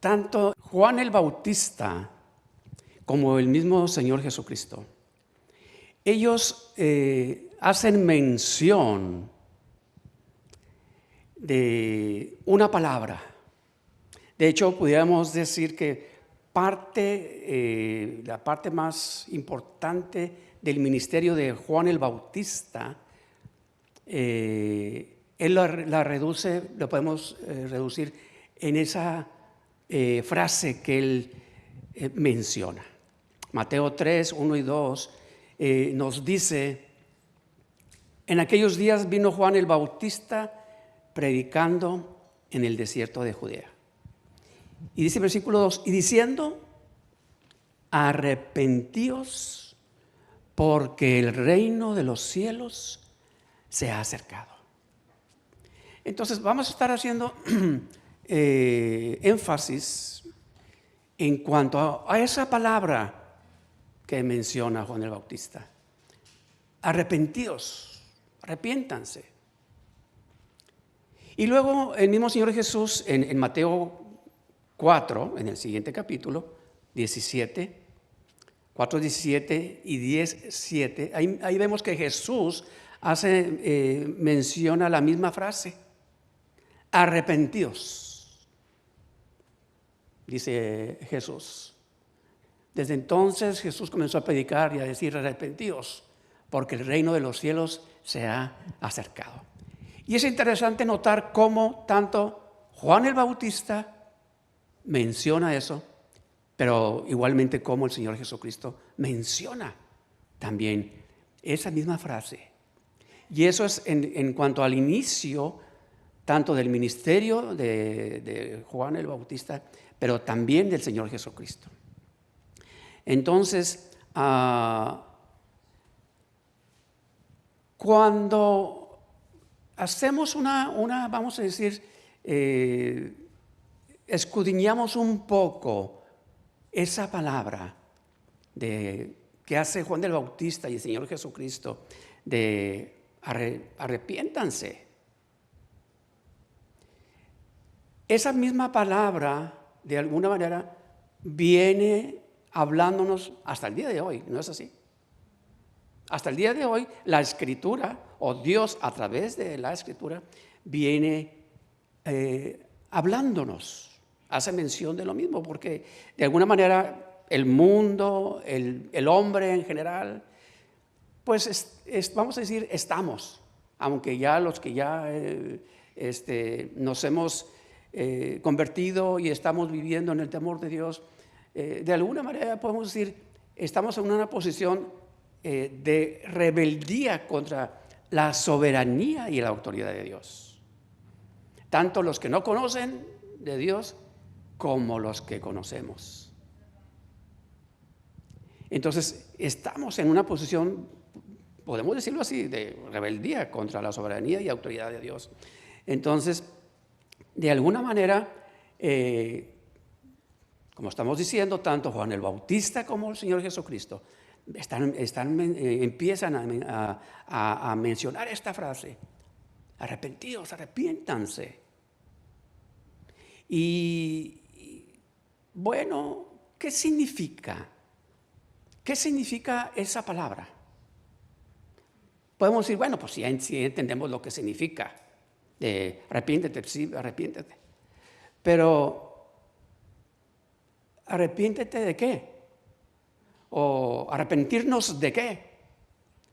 Tanto Juan el Bautista como el mismo Señor Jesucristo, ellos hacen mención de una palabra. De hecho, pudiéramos decir que la parte más importante del ministerio de Juan el Bautista, él lo podemos reducir en esa frase que él menciona. Mateo 3, 1 y 2 nos dice: en aquellos días vino Juan el Bautista predicando en el desierto de Judea. Y dice el versículo 2, y diciendo: arrepentíos, porque el reino de los cielos se ha acercado. Entonces vamos a estar haciendo énfasis en cuanto a esa palabra que menciona Juan el Bautista. Arrepentíos, arrepiéntanse. Y luego el mismo Señor Jesús en Mateo 4, en el siguiente capítulo, 17, 4, 17 y 10, 7, ahí vemos que Jesús menciona la misma frase: arrepentíos, dice Jesús. Desde entonces Jesús comenzó a predicar y a decir: arrepentíos, porque el reino de los cielos se ha acercado. Y es interesante notar cómo tanto Juan el Bautista menciona eso, pero igualmente cómo el Señor Jesucristo menciona también esa misma frase. Y eso es en cuanto al inicio tanto del ministerio de Juan el Bautista, pero también del Señor Jesucristo. Entonces, cuando hacemos vamos a decir, escudriñamos un poco esa palabra que hace Juan el Bautista y el Señor Jesucristo de arrepiéntanse. Esa misma palabra, de alguna manera, viene hablándonos hasta el día de hoy, ¿no es así? Hasta el día de hoy, la Escritura, o Dios a través de la Escritura, viene hablándonos, hace mención de lo mismo, porque de alguna manera el mundo, el hombre en general, pues vamos a decir, estamos, aunque ya los que ya nos hemos convertido y estamos viviendo en el temor de Dios, de alguna manera podemos decir, estamos en una posición de rebeldía contra la soberanía y la autoridad de Dios. Tanto los que no conocen de Dios como los que conocemos. Entonces, estamos en una posición, podemos decirlo así, de rebeldía contra la soberanía y autoridad de Dios. Entonces, de alguna manera, como estamos diciendo, tanto Juan el Bautista como el Señor Jesucristo empiezan a mencionar esta frase: arrepentidos, arrepiéntanse. Y bueno, ¿qué significa? ¿Qué significa esa palabra? Podemos decir, bueno, pues sí entendemos lo que significa. Arrepiéntete, sí, arrepiéntete. Pero, ¿arrepiéntete de qué? ¿O arrepentirnos de qué?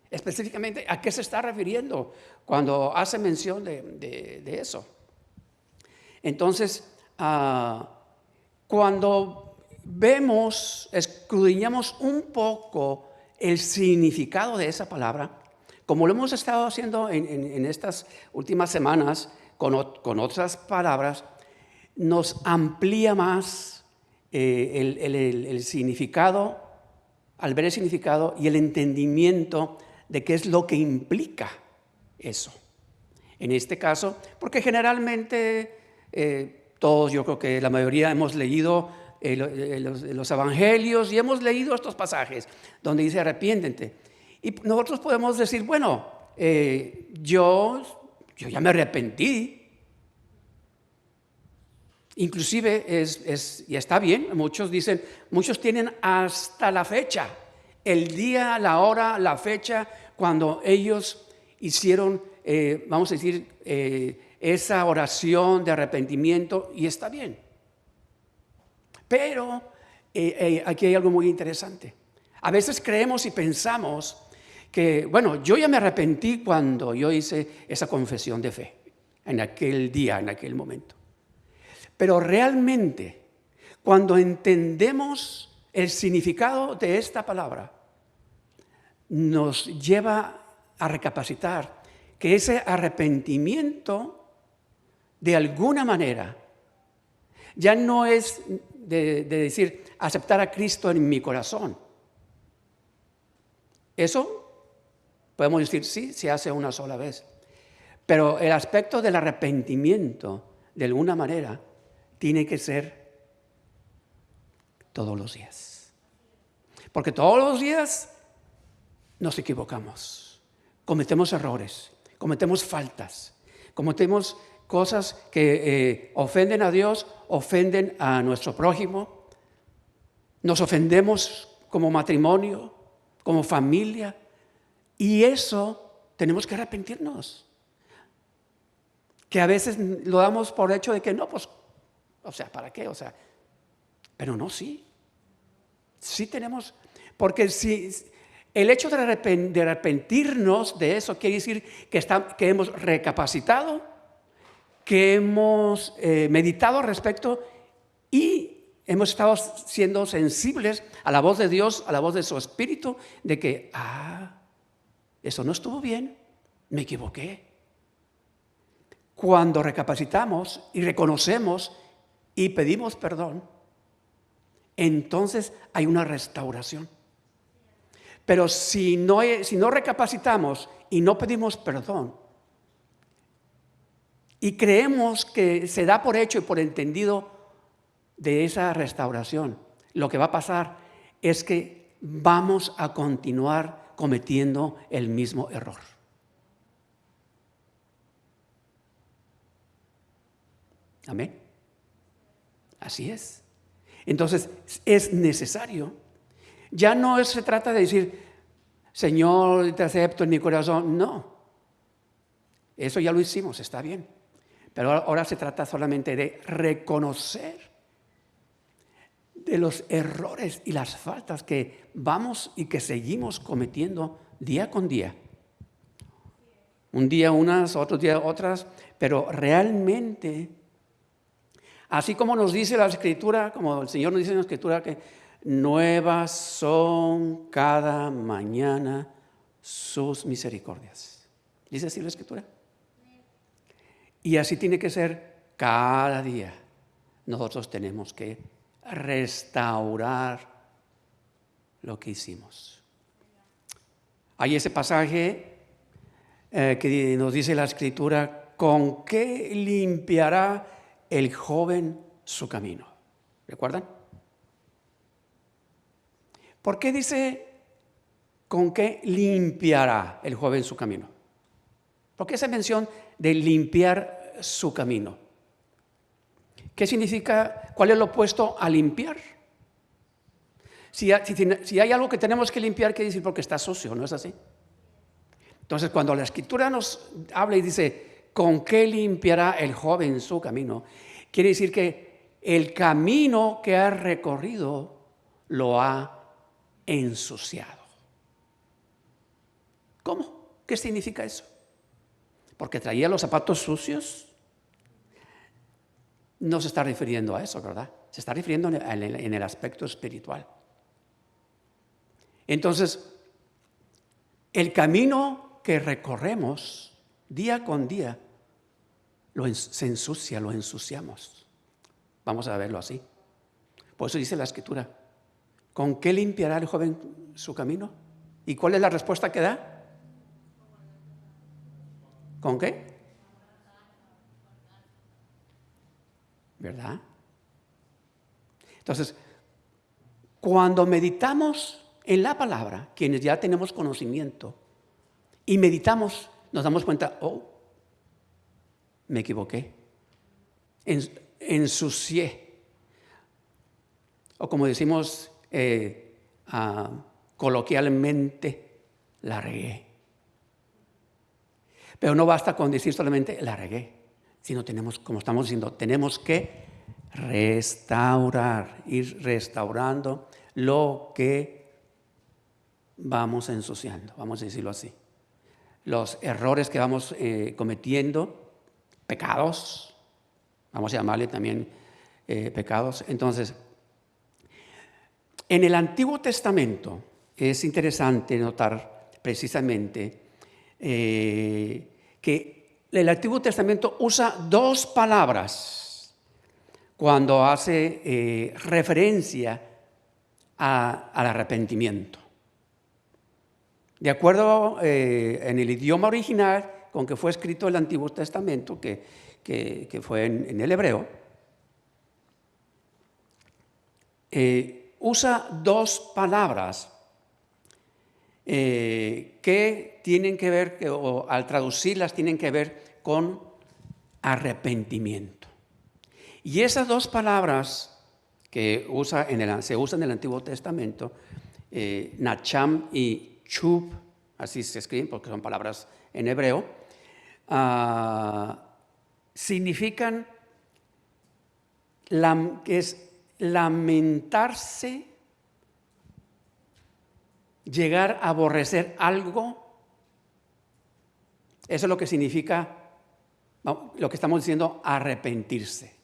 Específicamente, ¿a qué se está refiriendo cuando hace mención de eso? Entonces, cuando escudriñamos un poco el significado de esa palabra, como lo hemos estado haciendo en estas últimas semanas con otras palabras, nos amplía más el significado, al ver el significado y el entendimiento de qué es lo que implica eso. En este caso, porque generalmente todos, yo creo que la mayoría hemos leído los evangelios y hemos leído estos pasajes donde dice arrepiéntete. Y nosotros podemos decir, bueno, yo ya me arrepentí. Inclusive y está bien, muchos tienen hasta la fecha, el día, la hora, la fecha, cuando ellos hicieron, vamos a decir, esa oración de arrepentimiento, y está bien. Pero aquí hay algo muy interesante. A veces creemos y pensamos que, bueno, yo ya me arrepentí cuando yo hice esa confesión de fe, en aquel día, en aquel momento. Pero realmente, cuando entendemos el significado de esta palabra, nos lleva a recapacitar que ese arrepentimiento, de alguna manera, ya no es de decir, aceptar a Cristo en mi corazón. Eso podemos decir, sí, se hace una sola vez. Pero el aspecto del arrepentimiento, de alguna manera, tiene que ser todos los días. Porque todos los días nos equivocamos, cometemos errores, cometemos faltas, cometemos cosas que ofenden a Dios, ofenden a nuestro prójimo, nos ofendemos como matrimonio, como familia, y eso tenemos que arrepentirnos. Que a veces lo damos por hecho de que no, pues, o sea, ¿para qué? O sea, pero no, sí tenemos, porque si el hecho de arrepentirnos de eso quiere decir que hemos recapacitado, que hemos meditado al respecto y hemos estado siendo sensibles a la voz de Dios, a la voz de su Espíritu, de que, eso no estuvo bien, me equivoqué. Cuando recapacitamos y reconocemos y pedimos perdón, entonces hay una restauración. Pero si no recapacitamos y no pedimos perdón, y creemos que se da por hecho y por entendido de esa restauración, lo que va a pasar es que vamos a continuar cometiendo el mismo error. Amén. Así es. Entonces es necesario. Ya no se trata de decir, Señor, te acepto en mi corazón. No. Eso ya lo hicimos, está bien. Pero ahora se trata solamente de reconocer de los errores y las faltas que vamos y que seguimos cometiendo día con día. Un día unas, otro día otras, pero realmente, así como nos dice la Escritura, como el Señor nos dice en la Escritura, que nuevas son cada mañana sus misericordias. ¿Dice así la Escritura? Y así tiene que ser cada día. Nosotros tenemos que restaurar lo que hicimos. Hay ese pasaje que nos dice la Escritura, ¿con qué limpiará el joven su camino? ¿Recuerdan? ¿Por qué dice con qué limpiará el joven su camino? ¿Por qué esa mención de limpiar su camino? ¿Qué significa? ¿Cuál es lo opuesto a limpiar? Si hay algo que tenemos que limpiar, ¿qué decir? Porque está sucio, ¿no es así? Entonces, cuando la Escritura nos habla y dice, ¿con qué limpiará el joven su camino? Quiere decir que el camino que ha recorrido lo ha ensuciado. ¿Cómo? ¿Qué significa eso? Porque traía los zapatos sucios. No se está refiriendo a eso, ¿verdad? Se está refiriendo en el aspecto espiritual. Entonces, el camino que recorremos día con día se ensucia, lo ensuciamos. Vamos a verlo así. Por eso dice la Escritura, ¿con qué limpiará el joven su camino? ¿Y cuál es la respuesta que da? ¿Con qué? ¿Verdad? Entonces, cuando meditamos en la palabra, quienes ya tenemos conocimiento, y meditamos, nos damos cuenta, me equivoqué. ensucié. O como decimos coloquialmente, la regué. Pero no basta con decir solamente la regué, sino tenemos, como estamos diciendo, tenemos que restaurar, ir restaurando lo que vamos ensuciando, vamos a decirlo así. Los errores que vamos cometiendo, pecados, vamos a llamarle también pecados. Entonces, en el Antiguo Testamento es interesante notar precisamente que el Antiguo Testamento usa dos palabras cuando hace referencia al arrepentimiento. De acuerdo en el idioma original con que fue escrito el Antiguo Testamento, que fue en el hebreo, usa dos palabras que tienen que ver, o al traducirlas tienen que ver con arrepentimiento. Y esas dos palabras que se usan en el Antiguo Testamento, nacham y chub, así se escriben porque son palabras en hebreo, significan que es lamentarse, llegar a aborrecer algo. Eso es lo que significa, lo que estamos diciendo, arrepentirse.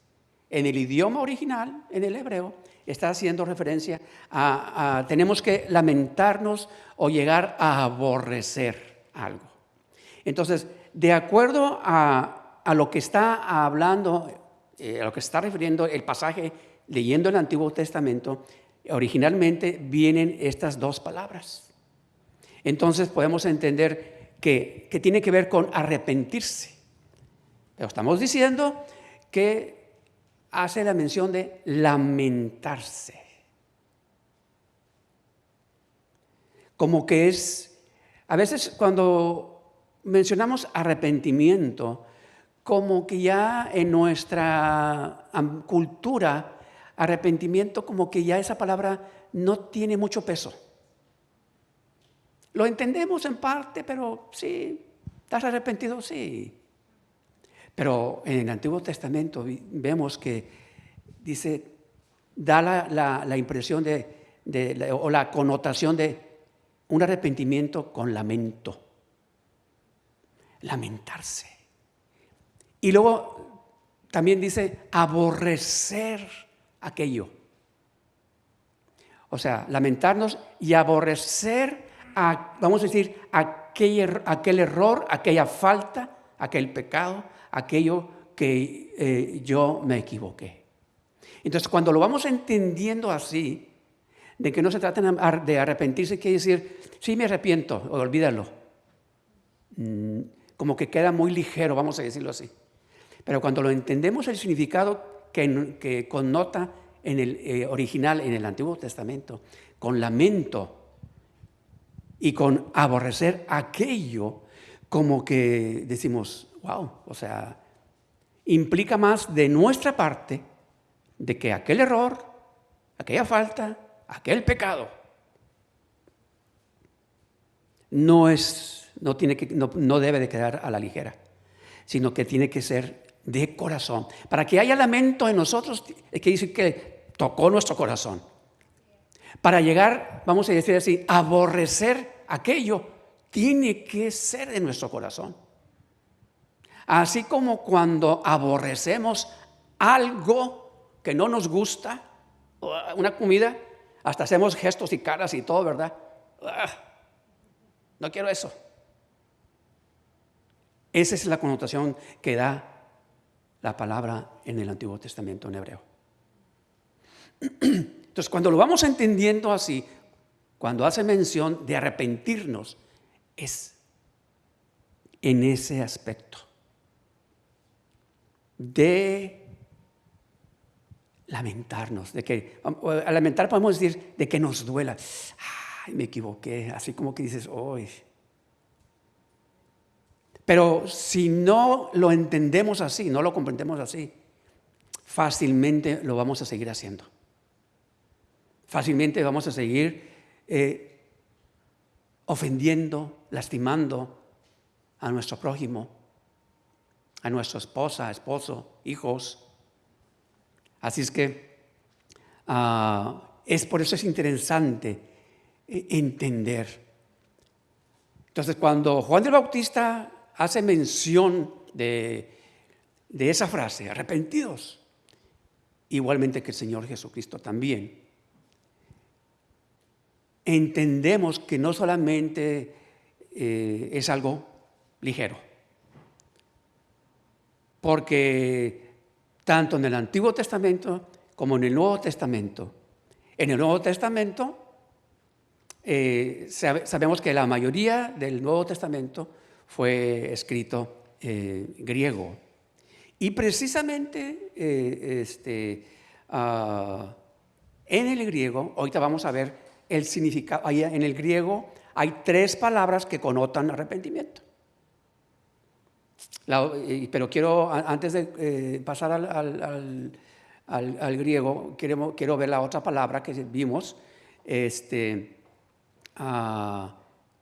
En el idioma original, en el hebreo, está haciendo referencia a tenemos que lamentarnos o llegar a aborrecer algo. Entonces, de acuerdo a lo que está hablando, a lo que está refiriendo el pasaje leyendo el Antiguo Testamento, originalmente vienen estas dos palabras. Entonces podemos entender que tiene que ver con arrepentirse. Pero estamos diciendo que hace la mención de lamentarse. Como que es, a veces cuando mencionamos arrepentimiento, como que ya en nuestra cultura, arrepentimiento, como que ya esa palabra no tiene mucho peso. Lo entendemos en parte, pero sí, ¿estás arrepentido? Sí. Pero en el Antiguo Testamento vemos que dice, da la impresión o la connotación de un arrepentimiento con lamento. Lamentarse. Y luego también dice aborrecer aquello. O sea, lamentarnos y aborrecer, vamos a decir, aquel error, aquella falta, aquel pecado, aquello que yo me equivoqué. Entonces, cuando lo vamos entendiendo así, de que no se trata de arrepentirse, quiere decir, sí me arrepiento, olvídalo. Como que queda muy ligero, vamos a decirlo así. Pero cuando lo entendemos el significado que connota en el original, en el Antiguo Testamento, con lamento y con aborrecer aquello, como que decimos, wow, o sea, implica más de nuestra parte de que aquel error, aquella falta, aquel pecado no debe de quedar a la ligera, sino que tiene que ser de corazón. Para que haya lamento en nosotros, hay que decir que tocó nuestro corazón. Para llegar, vamos a decir así, a aborrecer aquello, tiene que ser de nuestro corazón. Así como cuando aborrecemos algo que no nos gusta, una comida, hasta hacemos gestos y caras y todo, ¿verdad? No quiero eso. Esa es la connotación que da la palabra en el Antiguo Testamento en hebreo. Entonces, cuando lo vamos entendiendo así, cuando hace mención de arrepentirnos, es en ese aspecto de lamentarnos, de que al lamentar podemos decir de que nos duela. Ay, me equivoqué, así como que dices, ¡ay! Pero si no lo entendemos así, no lo comprendemos así, fácilmente lo vamos a seguir haciendo. Fácilmente vamos a seguir ofendiendo, lastimando a nuestro prójimo, a nuestra esposa, esposo, hijos. Así es que por eso es interesante entender. Entonces, cuando Juan el Bautista hace mención de esa frase, arrepentidos, igualmente que el Señor Jesucristo también, entendemos que no solamente es algo ligero, porque tanto en el Antiguo Testamento como en el Nuevo Testamento, sabemos que la mayoría del Nuevo Testamento fue escrito griego. Y precisamente en el griego, ahorita vamos a ver el significado. En el griego hay 3 palabras que connotan arrepentimiento. Pero quiero, antes de pasar al griego, quiero ver la otra palabra que vimos.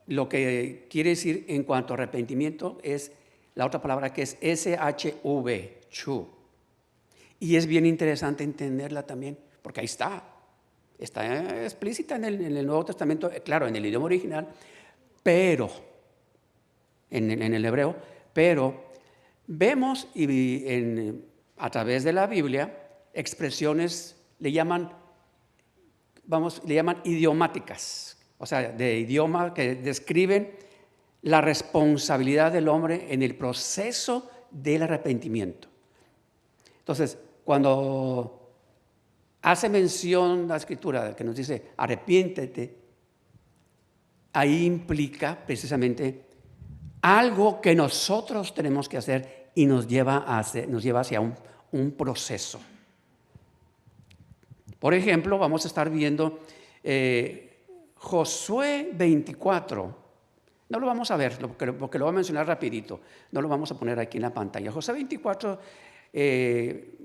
Lo que quiere decir en cuanto a arrepentimiento es la otra palabra que es SHV, chu. Y es bien interesante entenderla también, porque ahí está explícita en el Nuevo Testamento, claro, en el idioma original, pero en el hebreo, pero vemos a través de la Biblia expresiones, le llaman idiomáticas, o sea, de idioma que describen la responsabilidad del hombre en el proceso del arrepentimiento. Entonces, cuando hace mención la Escritura que nos dice arrepiéntete, ahí implica precisamente algo que nosotros tenemos que hacer y nos lleva hacia un proceso. Por ejemplo, vamos a estar viendo Josué 24. No lo vamos a ver porque lo voy a mencionar rapidito. No lo vamos a poner aquí en la pantalla. Josué 24,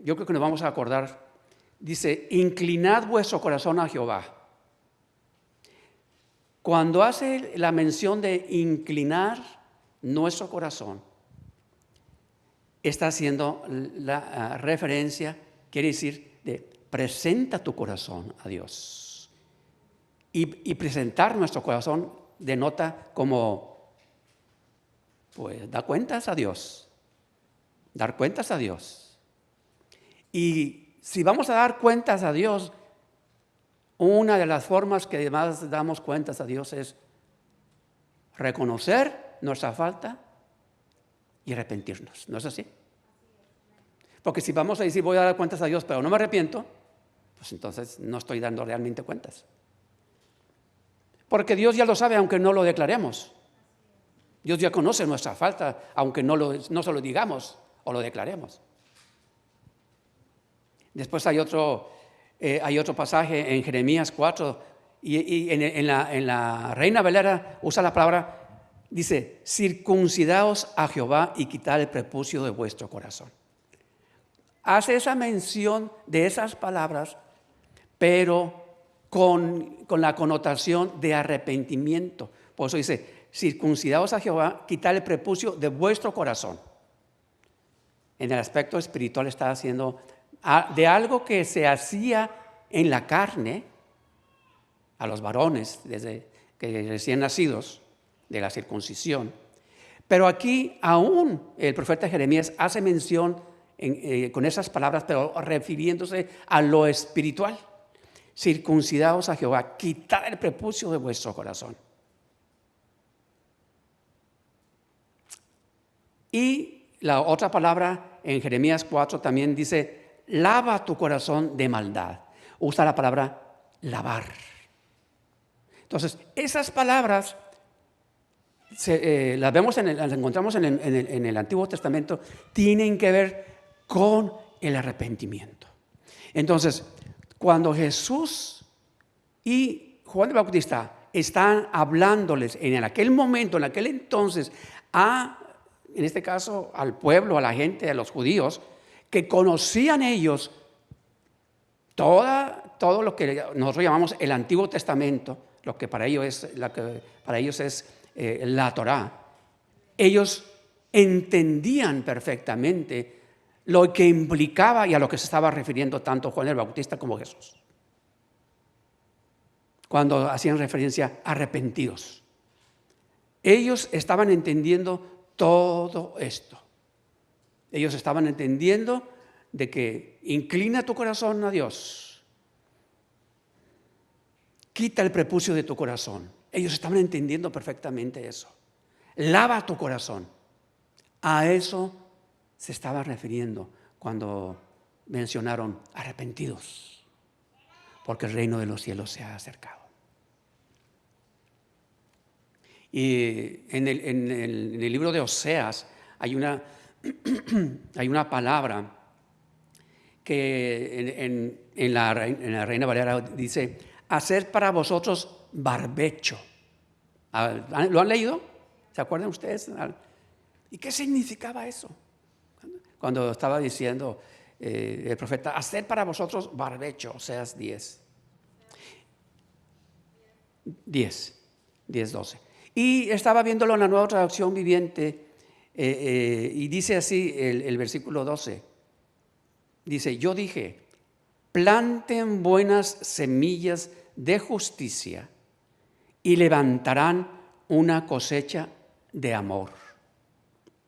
yo creo que nos vamos a acordar. Dice, inclinad vuestro corazón a Jehová. Cuando hace la mención de inclinar nuestro corazón, está haciendo la referencia, quiere decir, de presenta tu corazón a Dios. Y presentar nuestro corazón denota como, pues, dar cuentas a Dios. Dar cuentas a Dios. Y si vamos a dar cuentas a Dios, una de las formas que más damos cuentas a Dios es reconocer nuestra falta y arrepentirnos. ¿No es así? Porque si vamos a decir voy a dar cuentas a Dios pero no me arrepiento, pues entonces no estoy dando realmente cuentas. Porque Dios ya lo sabe aunque no lo declaremos. Dios ya conoce nuestra falta aunque no se lo digamos o lo declaremos. Después hay otro pasaje en Jeremías 4 y en la Reina Valera usa la palabra, dice, circuncidaos a Jehová y quitad el prepucio de vuestro corazón. Hace esa mención de esas palabras, pero con la connotación de arrepentimiento. Por eso dice, circuncidaos a Jehová, quitad el prepucio de vuestro corazón. En el aspecto espiritual está haciendo de algo que se hacía en la carne a los varones desde que recién nacidos, de la circuncisión. Pero aquí aún el profeta Jeremías hace mención con esas palabras, pero refiriéndose a lo espiritual. Circuncidaos a Jehová, quitad el prepucio de vuestro corazón. Y la otra palabra en Jeremías 4 también dice, lava tu corazón de maldad. Usa la palabra lavar. Entonces, esas palabras las encontramos en el Antiguo Testamento, tienen que ver con el arrepentimiento. Entonces, cuando Jesús y Juan el Bautista están hablándoles en aquel momento, en aquel entonces, en este caso al pueblo, a la gente, a los judíos, que conocían ellos todo lo que nosotros llamamos el Antiguo Testamento, lo que para ellos es la Torá. Ellos entendían perfectamente lo que implicaba y a lo que se estaba refiriendo tanto Juan el Bautista como Jesús, cuando hacían referencia a arrepentidos. Ellos estaban entendiendo todo esto. Ellos estaban entendiendo de que inclina tu corazón a Dios. Quita el prepucio de tu corazón. Ellos estaban entendiendo perfectamente eso. Lava tu corazón. A eso se estaba refiriendo cuando mencionaron arrepentidos, porque el reino de los cielos se ha acercado. Y en el libro de Oseas hay una palabra que en la Reina Valera dice: hacer para vosotros barbecho. ¿Lo han leído? ¿Se acuerdan ustedes? ¿Y qué significaba eso? Cuando estaba diciendo el profeta: hacer para vosotros barbecho, Oseas 10:12. Y estaba viéndolo en la Nueva Traducción Viviente y dice así el versículo 12. Dice: yo dije, planten buenas semillas de justicia y levantarán una cosecha de amor.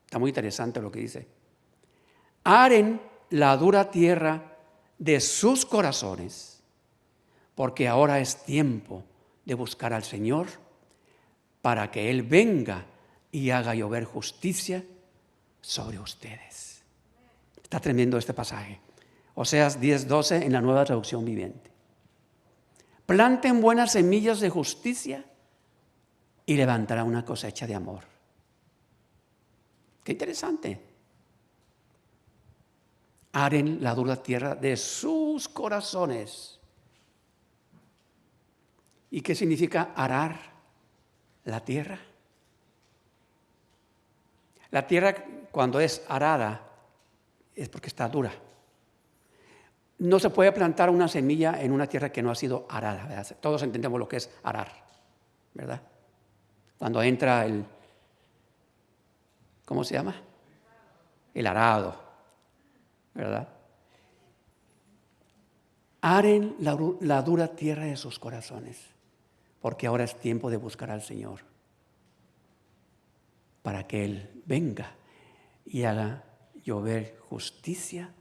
Está muy interesante lo que dice. Aren la dura tierra de sus corazones, porque ahora es tiempo de buscar al Señor para que Él venga y haga llover justicia sobre ustedes. Está tremendo este pasaje. Oseas 10:12 en la Nueva Traducción Viviente. Planten buenas semillas de justicia y levantará una cosecha de amor. Qué interesante. Aren la dura tierra de sus corazones. ¿Y qué significa arar la tierra? La tierra, cuando es arada, es porque está dura. No se puede plantar una semilla en una tierra que no ha sido arada, ¿verdad? Todos entendemos lo que es arar, ¿verdad? Cuando entra ¿cómo se llama? El arado, ¿verdad? Aren la dura tierra de sus corazones, porque ahora es tiempo de buscar al Señor, para que Él venga y haga llover justicia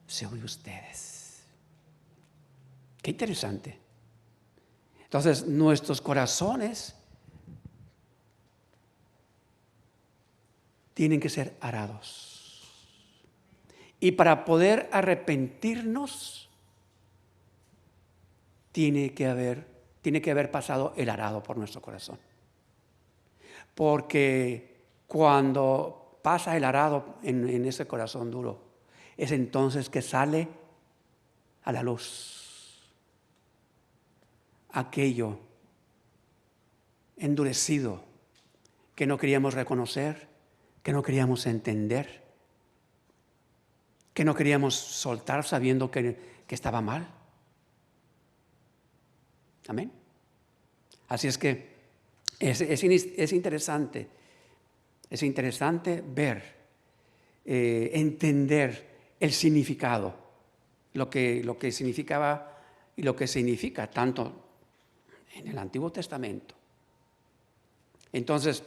sobre ustedes. Qué interesante. Entonces, nuestros corazones tienen que ser arados. Y para poder arrepentirnos, tiene que haber pasado el arado por nuestro corazón. Porque cuando pasa el arado en ese corazón duro, es entonces que sale a la luz aquello endurecido que no queríamos reconocer, que no queríamos entender, que no queríamos soltar sabiendo que estaba mal. Amén. Así es que es interesante ver, entender el significado, lo que significaba y lo que significa tanto en el Antiguo Testamento. Entonces,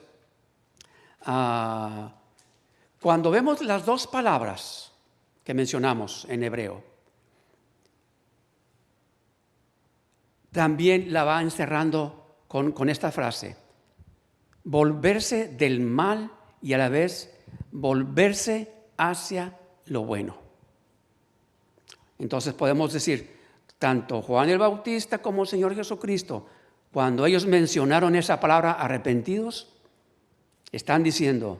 cuando vemos las dos palabras que mencionamos en hebreo, también la va encerrando con esta frase: volverse del mal y a la vez volverse hacia lo bueno. Entonces podemos decir, tanto Juan el Bautista como el Señor Jesucristo, cuando ellos mencionaron esa palabra arrepentidos, están diciendo: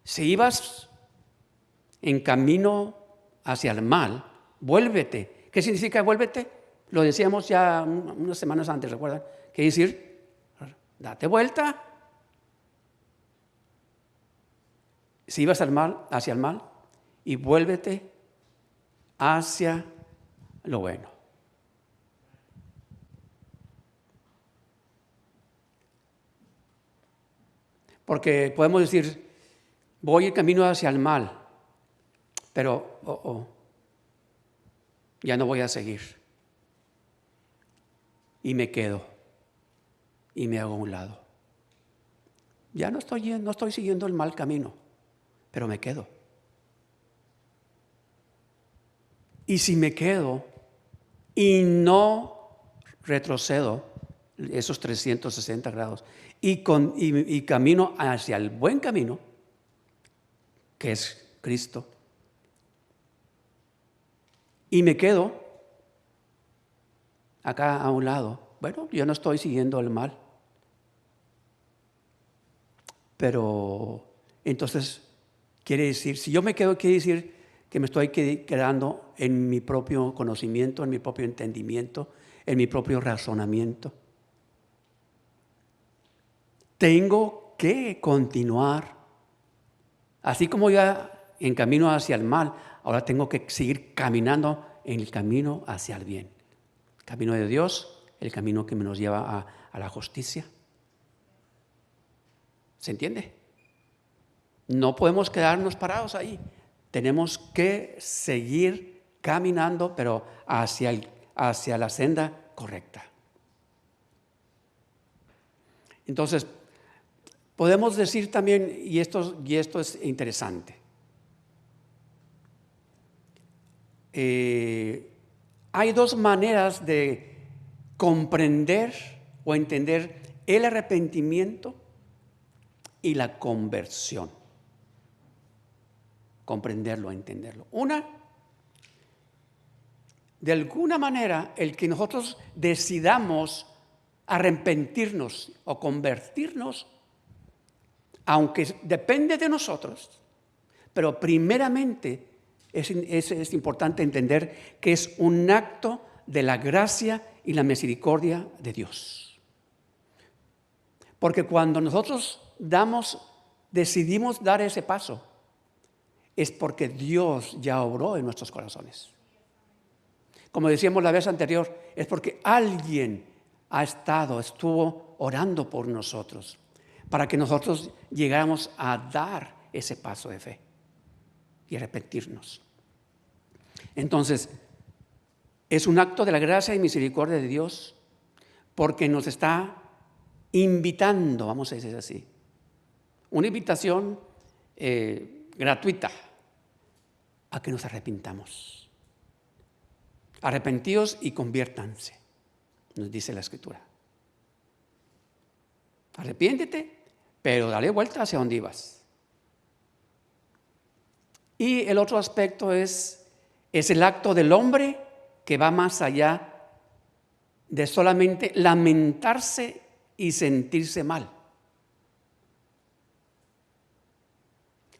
si ibas en camino hacia el mal, vuélvete. ¿Qué significa vuélvete? Lo decíamos ya unas semanas antes, ¿recuerdan? ¿Qué decir? Date vuelta. Si ibas hacia el mal, y vuélvete hacia lo bueno. Porque podemos decir, voy en camino hacia el mal, pero ya no voy a seguir. Y me quedo y me hago a un lado. Ya no estoy siguiendo el mal camino, pero me quedo. Y si me quedo y no retrocedo esos 360 grados y camino hacia el buen camino, que es Cristo, y me quedo acá a un lado, bueno, yo no estoy siguiendo el mal. Pero entonces quiere decir, si yo me quedo, quiere decir que me estoy quedando en mi propio conocimiento, en mi propio entendimiento, en mi propio razonamiento. Tengo que continuar. Así como ya en camino hacia el mal, ahora tengo que seguir caminando en el camino hacia el bien. El camino de Dios, el camino que nos lleva a la justicia. ¿Se entiende? No podemos quedarnos parados ahí. Tenemos que seguir caminando, pero hacia la senda correcta. Entonces, podemos decir también, y esto es interesante, hay dos maneras de comprender o entender el arrepentimiento y la conversión. Comprenderlo, entenderlo. Una, de alguna manera, el que nosotros decidamos arrepentirnos o convertirnos, aunque depende de nosotros, pero primeramente es importante entender que es un acto de la gracia y la misericordia de Dios. Porque cuando nosotros decidimos dar ese paso, es porque Dios ya obró en nuestros corazones. Como decíamos la vez anterior, es porque alguien estuvo orando por nosotros, para que nosotros llegáramos a dar ese paso de fe y arrepentirnos. Entonces, es un acto de la gracia y misericordia de Dios, porque nos está invitando, vamos a decir así, una invitación gratuita a que nos arrepintamos. Arrepentíos y conviértanse, nos dice la Escritura. Arrepiéntete, pero dale vuelta hacia donde ibas. Y el otro aspecto es el acto del hombre que va más allá de solamente lamentarse y sentirse mal.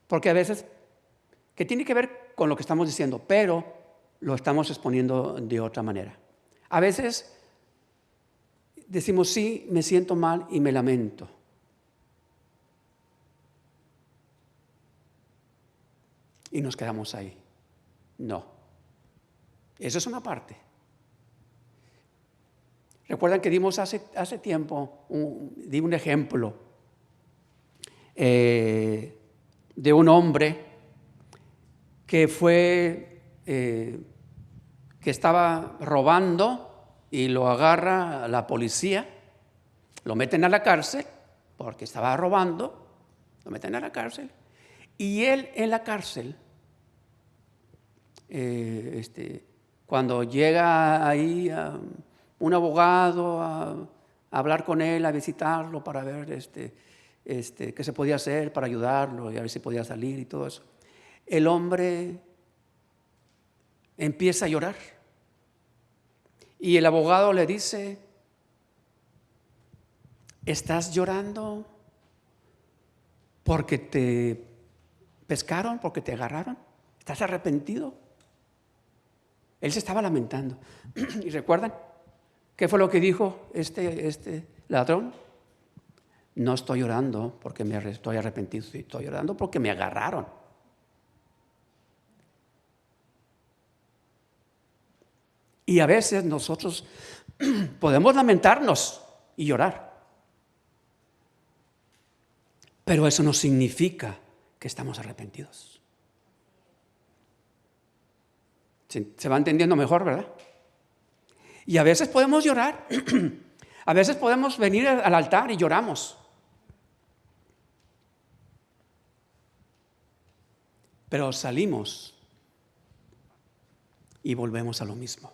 Porque a veces, que tiene que ver con lo que estamos diciendo, pero lo estamos exponiendo de otra manera. A veces decimos, sí, me siento mal y me lamento. Y nos quedamos ahí. No. Eso es una parte. Recuerdan que dimos hace tiempo, di un ejemplo de un hombre que que estaba robando y lo agarra la policía, lo meten a la cárcel porque estaba robando, lo meten a la cárcel y él en la cárcel, cuando llega ahí un abogado a hablar con él, a visitarlo para ver qué se podía hacer para ayudarlo y a ver si podía salir y todo eso, el hombre empieza a llorar. Y el abogado le dice, ¿estás llorando porque te pescaron, porque te agarraron? ¿Estás arrepentido? Él se estaba lamentando. ¿Y recuerdan qué fue lo que dijo este ladrón? No estoy llorando porque estoy arrepentido, estoy llorando porque me agarraron. Y a veces nosotros podemos lamentarnos y llorar. Pero eso no significa que estamos arrepentidos. ¿Se va entendiendo mejor, verdad? Y a veces podemos llorar. A veces podemos venir al altar y lloramos. Pero salimos y volvemos a lo mismo.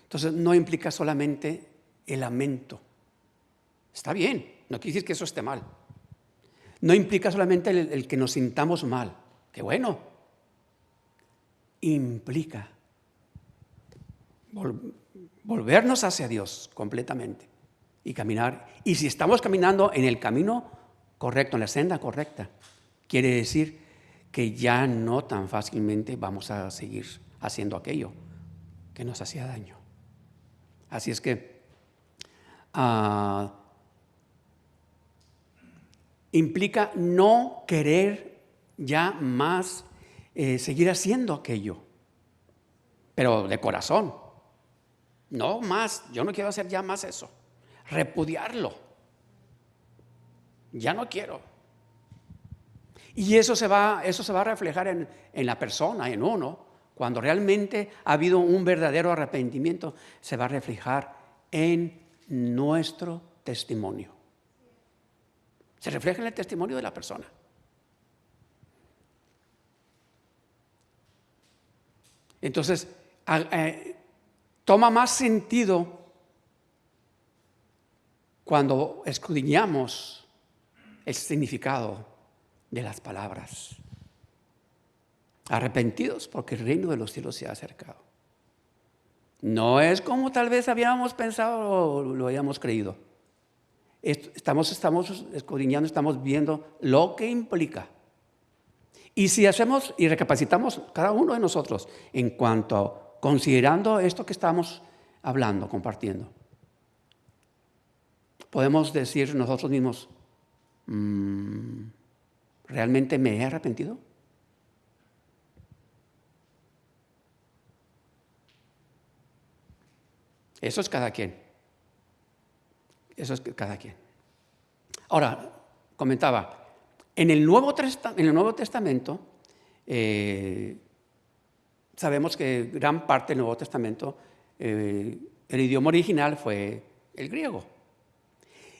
Entonces no implica solamente el lamento. Está bien, no quiere decir que eso esté mal. No implica solamente el que nos sintamos mal. Qué bueno. Implica volvernos hacia Dios completamente y caminar. Y si estamos caminando en el camino correcto, en la senda correcta, quiere decir que ya no tan fácilmente vamos a seguir haciendo aquello que nos hacía daño. Así es que implica no querer ya más seguir haciendo aquello, pero de corazón. No más, yo no quiero hacer ya más eso. Repudiarlo. Ya no quiero. Y eso se va a reflejar en la persona, en uno. Cuando realmente ha habido un verdadero arrepentimiento, se va a reflejar en nuestro testimonio. Se refleja en el testimonio de la persona. Entonces, toma más sentido cuando escudriñamos el significado de las palabras. Arrepentidos porque el reino de los cielos se ha acercado. No es como tal vez habíamos pensado o lo habíamos creído. Estamos escudriñando, estamos viendo lo que implica. Y si hacemos y recapacitamos cada uno de nosotros en cuanto a considerando esto que estamos hablando, compartiendo, podemos decir nosotros mismos, ¿realmente me he arrepentido? Eso es cada quien. Eso es cada quien. Ahora, comentaba, en el Nuevo Testamento, sabemos que gran parte del Nuevo Testamento, el idioma original fue el griego.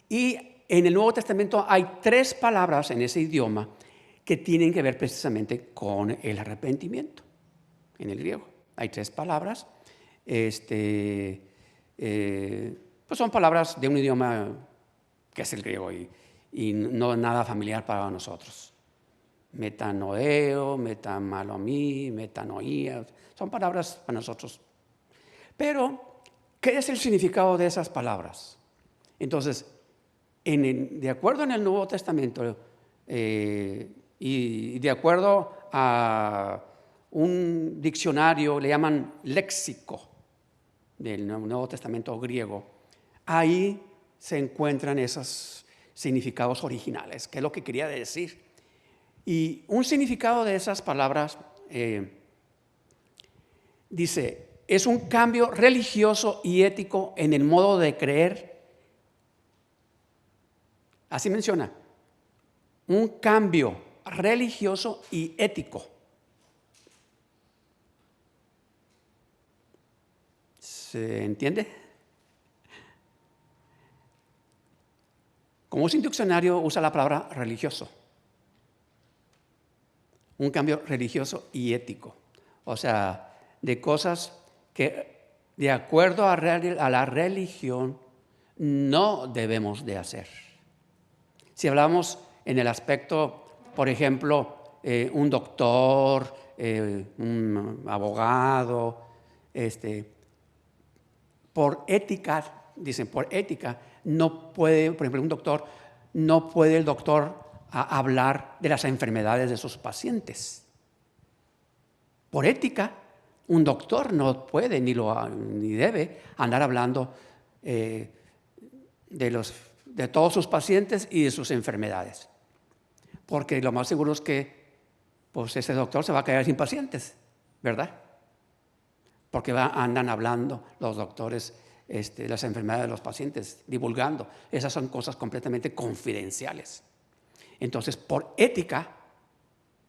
Y en el Nuevo Testamento hay 3 palabras en ese idioma que tienen que ver precisamente con el arrepentimiento. En el griego hay 3 palabras. Pues son palabras de un idioma que es el griego y no nada familiar para nosotros. Metanoeo, metamalomí, metanoía, son palabras para nosotros. Pero, ¿qué es el significado de esas palabras? Entonces, de acuerdo en el Nuevo Testamento y de acuerdo a un diccionario, le llaman léxico del Nuevo Testamento griego, ahí se encuentran esos significados originales, que es lo que quería decir. Y un significado de esas palabras dice, es un cambio religioso y ético en el modo de creer. Así menciona, un cambio religioso y ético. ¿Se entiende? Como es un diccionario, usa la palabra religioso. Un cambio religioso y ético. O sea, de cosas que de acuerdo a la religión no debemos de hacer. Si hablamos en el aspecto, por ejemplo, un doctor, un abogado, por ética, dicen, por ética, no puede, por ejemplo, un doctor, no puede el doctor hablar de las enfermedades de sus pacientes. Por ética, un doctor no puede ni debe andar hablando de todos sus pacientes y de sus enfermedades. Porque lo más seguro es que pues, ese doctor se va a quedar sin pacientes, ¿verdad? porque andan hablando los doctores las enfermedades de los pacientes, divulgando. Esas son cosas completamente confidenciales. Entonces, por ética,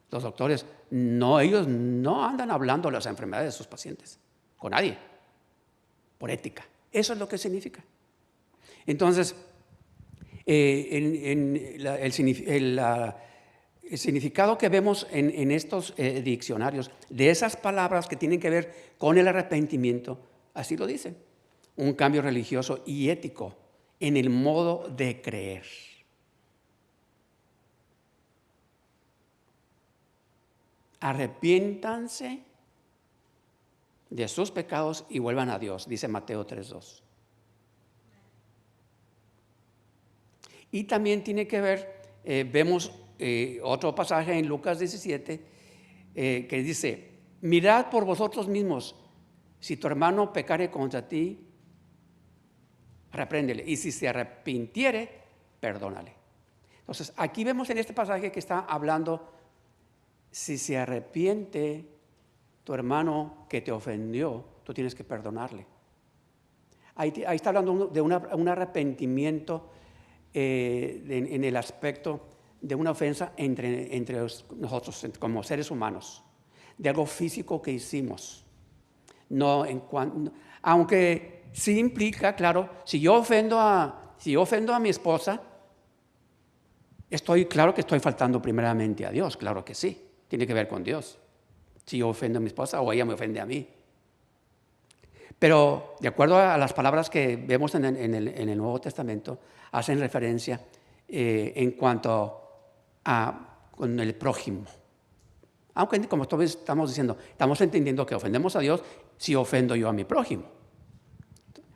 los doctores, ellos no andan hablando de las enfermedades de sus pacientes, con nadie, por ética. Eso es lo que significa. Entonces, el significado que vemos en estos diccionarios de esas palabras que tienen que ver con el arrepentimiento, así lo dice, un cambio religioso y ético en el modo de creer. Arrepiéntanse de sus pecados y vuelvan a Dios, dice Mateo 3:2. Y también tiene que ver, vemos otro pasaje en Lucas 17 que dice, mirad por vosotros mismos, si tu hermano pecare contra ti, repréndele, y si se arrepintiere, perdónale. Entonces, aquí vemos en este pasaje que está hablando, si se arrepiente tu hermano que te ofendió, tú tienes que perdonarle. Ahí está hablando de un arrepentimiento en el aspecto de una ofensa entre nosotros como seres humanos, de algo físico que hicimos. Aunque sí implica, claro, si yo ofendo a mi esposa, claro que estoy faltando primeramente a Dios, claro que sí, tiene que ver con Dios. Si yo ofendo a mi esposa o ella me ofende a mí. Pero de acuerdo a las palabras que vemos en el Nuevo Testamento, hacen referencia en cuanto a con el prójimo. Aunque como estamos diciendo, estamos entendiendo que ofendemos a Dios si ofendo yo a mi prójimo.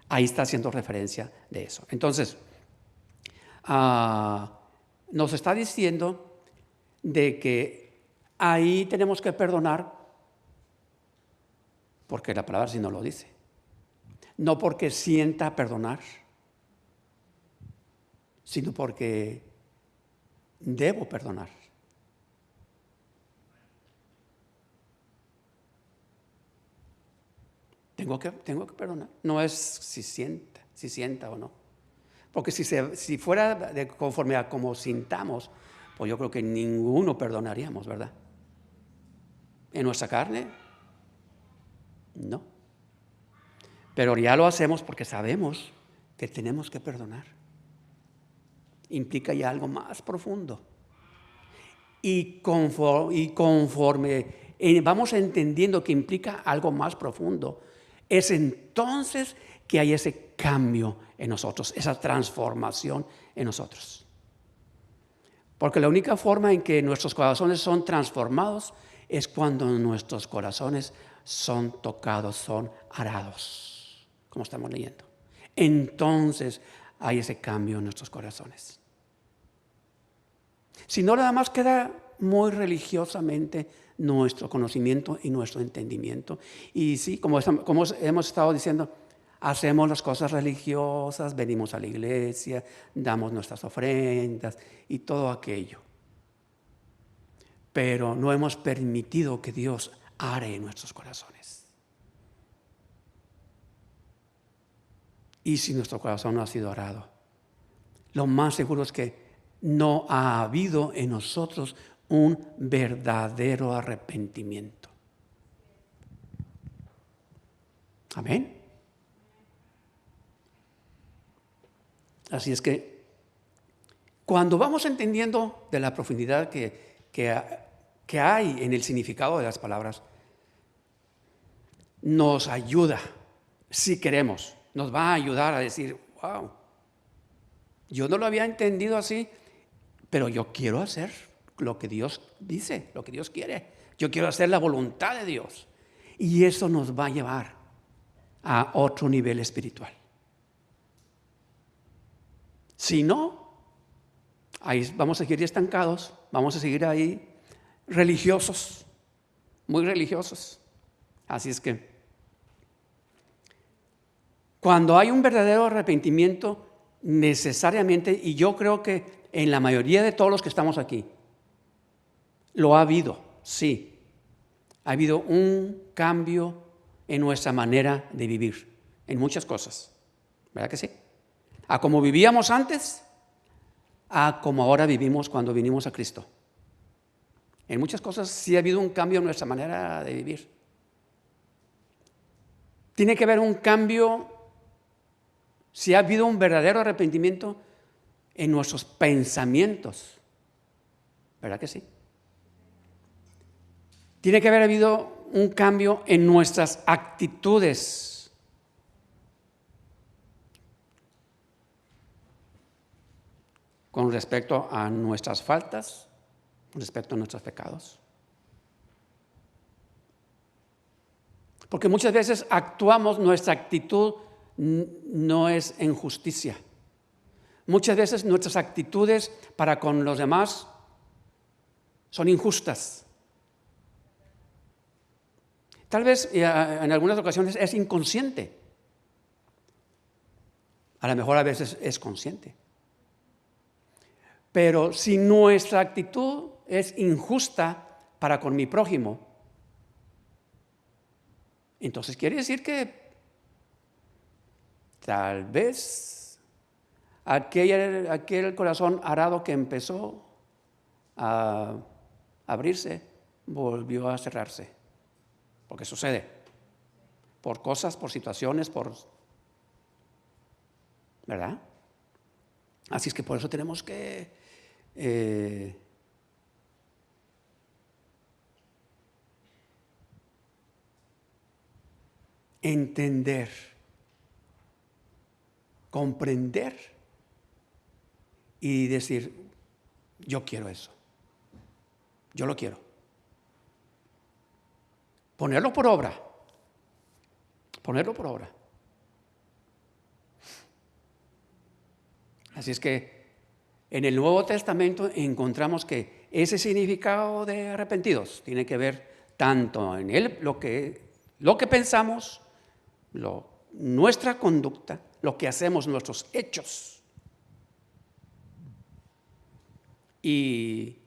Ahí está haciendo referencia de eso. Entonces, nos está diciendo de que ahí tenemos que perdonar porque la palabra sí no lo dice. No porque sienta perdonar, sino porque debo perdonar. Tengo que perdonar. No es si sienta o no. Porque si fuera conforme a como sintamos, pues yo creo que ninguno perdonaríamos, ¿verdad? En nuestra carne, no. Pero ya lo hacemos porque sabemos que tenemos que perdonar. Implica ya algo más profundo. Y conforme vamos entendiendo que implica algo más profundo, es entonces que hay ese cambio en nosotros, esa transformación en nosotros. Porque la única forma en que nuestros corazones son transformados es cuando nuestros corazones son tocados, son arados, como estamos leyendo. Entonces hay ese cambio en nuestros corazones. Si no, nada más queda muy religiosamente nuestro conocimiento y nuestro entendimiento. Y sí, como hemos estado diciendo, hacemos las cosas religiosas, venimos a la iglesia, damos nuestras ofrendas y todo aquello. Pero no hemos permitido que Dios are en nuestros corazones. Y si nuestro corazón no ha sido arado, lo más seguro es que no ha habido en nosotros un verdadero arrepentimiento. Amén. Así es que cuando vamos entendiendo de la profundidad que hay en el significado de las palabras, nos ayuda, si queremos, nos va a ayudar a decir, wow, yo no lo había entendido así, pero yo quiero hacer lo que Dios dice, lo que Dios quiere. Yo quiero hacer la voluntad de Dios. Y eso nos va a llevar a otro nivel espiritual. Si no, ahí vamos a seguir estancados, vamos a seguir ahí religiosos, muy religiosos. Así es que cuando hay un verdadero arrepentimiento, necesariamente, y yo creo que en la mayoría de todos los que estamos aquí, lo ha habido, sí. Ha habido un cambio en nuestra manera de vivir, en muchas cosas. ¿Verdad que sí? A como vivíamos antes, a como ahora vivimos cuando vinimos a Cristo. En muchas cosas sí ha habido un cambio en nuestra manera de vivir. Tiene que haber un cambio, si ha habido un verdadero arrepentimiento en nuestros pensamientos. ¿Verdad que sí? Tiene que haber habido un cambio en nuestras actitudes. Con respecto a nuestras faltas, con respecto a nuestros pecados. Porque muchas veces actuamos, nuestra actitud no es en justicia. Muchas veces nuestras actitudes para con los demás son injustas. Tal vez en algunas ocasiones es inconsciente. A lo mejor a veces es consciente. Pero si nuestra actitud es injusta para con mi prójimo, entonces quiere decir que tal vez aquel corazón arado que empezó a abrirse volvió a cerrarse. Porque sucede. Por cosas, por situaciones, ¿verdad? Así es que por eso tenemos que entender, comprender y decir, yo quiero eso. Yo lo quiero. Ponerlo por obra. Ponerlo por obra. Así es que en el Nuevo Testamento encontramos que ese significado de arrepentidos tiene que ver tanto en lo que pensamos, nuestra conducta, lo que hacemos, nuestros hechos. Y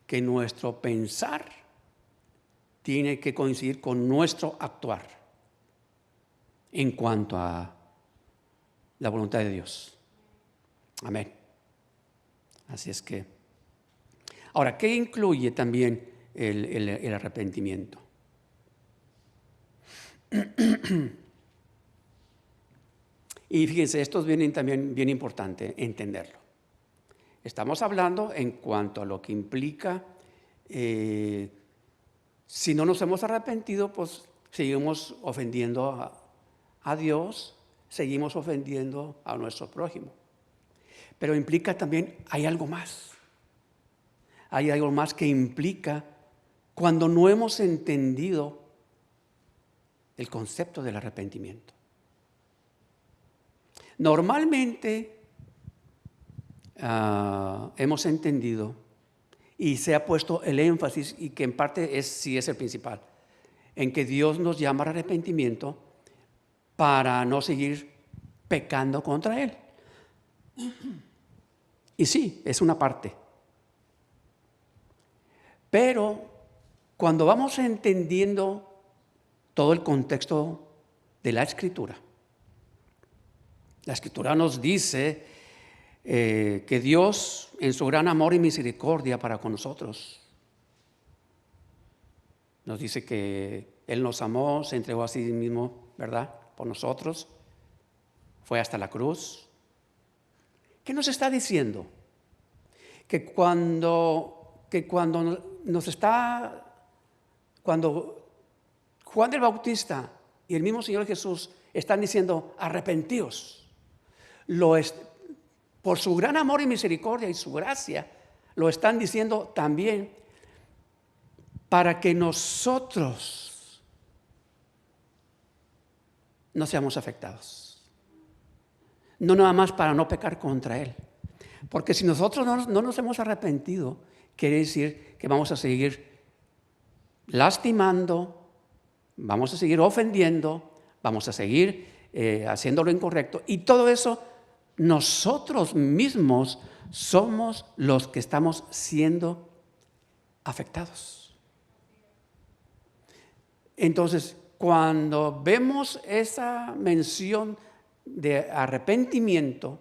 que nuestro pensar tiene que coincidir con nuestro actuar en cuanto a la voluntad de Dios. Amén. Así es que, ahora, ¿qué incluye también el arrepentimiento? Y fíjense, esto es también bien importante entenderlo. Estamos hablando en cuanto a lo que implica, si no nos hemos arrepentido, pues seguimos ofendiendo a Dios, seguimos ofendiendo a nuestro prójimo. Pero implica también, hay algo más. Hay algo más que implica cuando no hemos entendido el concepto del arrepentimiento. Normalmente hemos entendido y se ha puesto el énfasis, y que en parte sí es el principal, en que Dios nos llama al arrepentimiento para no seguir pecando contra Él. Y sí, es una parte. Pero cuando vamos entendiendo todo el contexto de la Escritura nos dice que Dios, en su gran amor y misericordia para con nosotros, nos dice que Él nos amó, se entregó a sí mismo, ¿verdad?, por nosotros, fue hasta la cruz. ¿Qué nos está diciendo? Que cuando Juan el Bautista y el mismo Señor Jesús están diciendo, arrepentíos, por su gran amor y misericordia y su gracia, lo están diciendo también para que nosotros no seamos afectados. No nada más para no pecar contra Él. Porque si nosotros no nos hemos arrepentido, quiere decir que vamos a seguir lastimando, vamos a seguir ofendiendo, vamos a seguir haciendo lo incorrecto. Y todo eso, nosotros mismos somos los que estamos siendo afectados. Entonces, cuando vemos esa mención de arrepentimiento,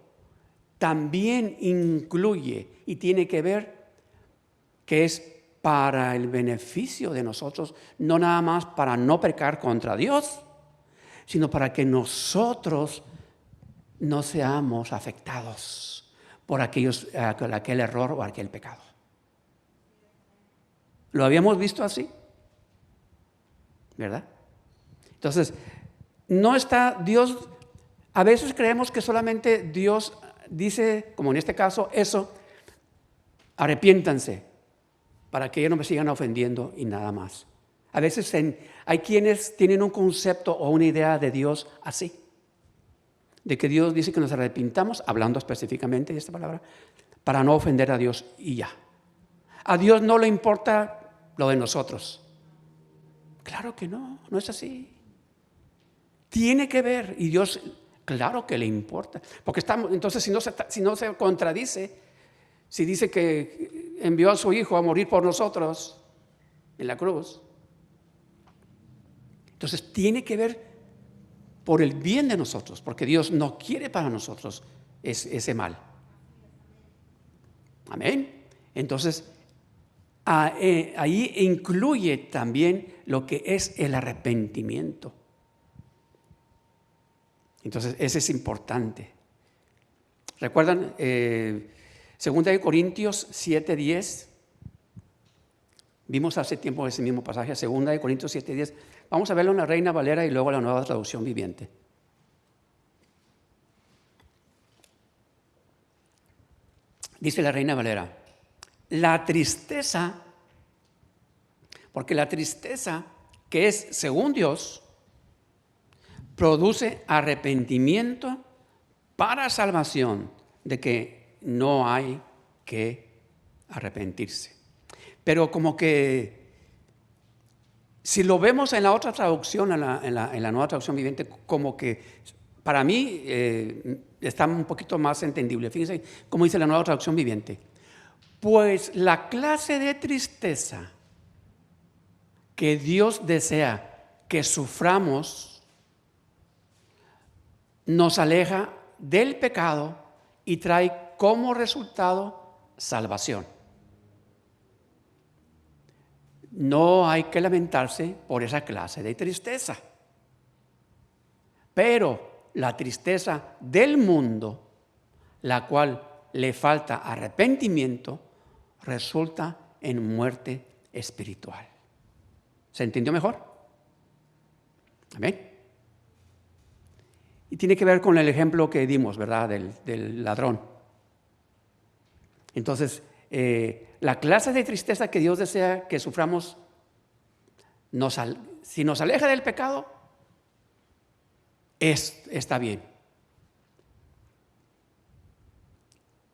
también incluye y tiene que ver que es para el beneficio de nosotros, no nada más para no pecar contra Dios, sino para que nosotros no seamos afectados por aquel error o aquel pecado. ¿Lo habíamos visto así? ¿Verdad? Entonces, no está Dios, a veces creemos que solamente Dios dice, como en este caso, eso, arrepiéntanse, para que ellos no me sigan ofendiendo y nada más. A veces hay quienes tienen un concepto o una idea de Dios así, de que Dios dice que nos arrepintamos, hablando específicamente de esta palabra, para no ofender a Dios y ya. A Dios no le importa lo de nosotros. Claro que no es así. Tiene que ver, y Dios, claro que le importa, porque entonces si no se contradice, si dice que envió a su Hijo a morir por nosotros en la cruz, entonces tiene que ver por el bien de nosotros, porque Dios no quiere para nosotros ese mal. Amén. Entonces, ahí incluye también lo que es el arrepentimiento. Entonces, ese es importante. ¿Recuerdan? 2 Corintios 7:10. Vimos hace tiempo ese mismo pasaje, 2 Corintios 7:10. Vamos a verlo en la Reina Valera y luego la Nueva Traducción Viviente. Dice la Reina Valera, la tristeza, porque la tristeza, que es según Dios, produce arrepentimiento para salvación, de que no hay que arrepentirse. Pero como que si lo vemos en la otra traducción, en la Nueva Traducción Viviente, como que para mí está un poquito más entendible. Fíjense cómo dice la Nueva Traducción Viviente. Pues la clase de tristeza que Dios desea que suframos nos aleja del pecado y trae como resultado salvación. No hay que lamentarse por esa clase de tristeza. Pero la tristeza del mundo, la cual le falta arrepentimiento, resulta en muerte espiritual. ¿Se entendió mejor? Amén. Y tiene que ver con el ejemplo que dimos, ¿verdad? Del ladrón. Entonces, la clase de tristeza que Dios desea que suframos, si nos aleja del pecado, está bien.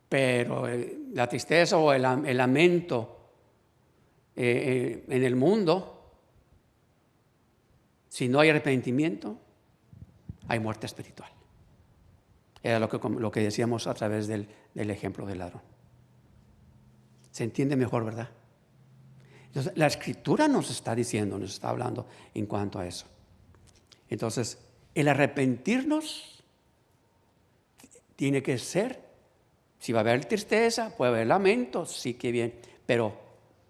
Pero la tristeza o el lamento en el mundo, si no hay arrepentimiento, hay muerte espiritual. Era lo que decíamos a través del ejemplo del ladrón. Se entiende mejor, ¿verdad? Entonces, la Escritura nos está diciendo, nos está hablando en cuanto a eso. Entonces, el arrepentirnos tiene que ser, si va a haber tristeza, puede haber lamento, sí que bien, pero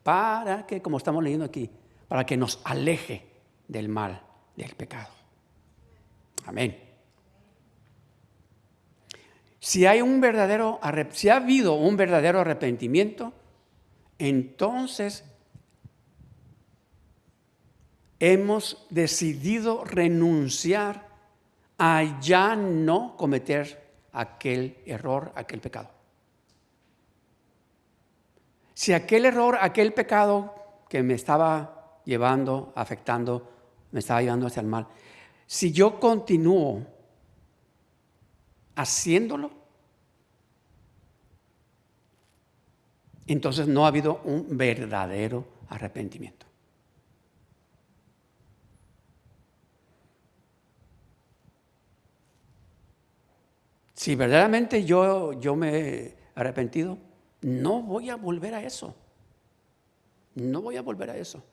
para que, como estamos leyendo aquí, para que nos aleje del mal, del pecado. Amén. Si ha habido un verdadero arrepentimiento, entonces hemos decidido renunciar a ya no cometer aquel error, aquel pecado. Si aquel error, aquel pecado que me estaba llevando, afectando, me estaba llevando hacia el mal, si yo continúo haciéndolo, entonces no ha habido un verdadero arrepentimiento. Si verdaderamente yo me he arrepentido, no voy a volver a eso. No voy a volver a eso.